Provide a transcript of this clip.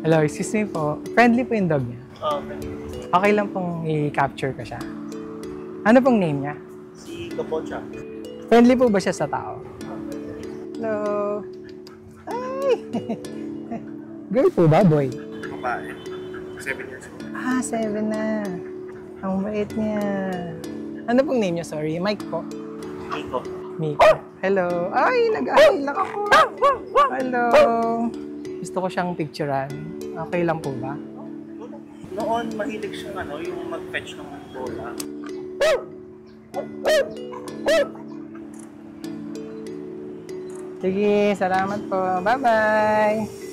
Hello, excuse me po. Friendly po yung dog niya. Okay. Okay lang pong i-capture ko siya. Ano pong name niya? Si Kapocha. Friendly po ba siya sa tao? Hello. Ay! Girl po ba, boy? Babae. 7 years old. Ah, 7 na. Ang bait niya. Ano pong name niya? Sorry. Mike po. Nico. Miko. Hello. Ay, nag-ahilak ako. Hello. Gusto ko siyang picturean. Okay lang po ba? Noon, mahilig siyang yung mag-fetch ng bola. Sige, salamat po. Bye-bye.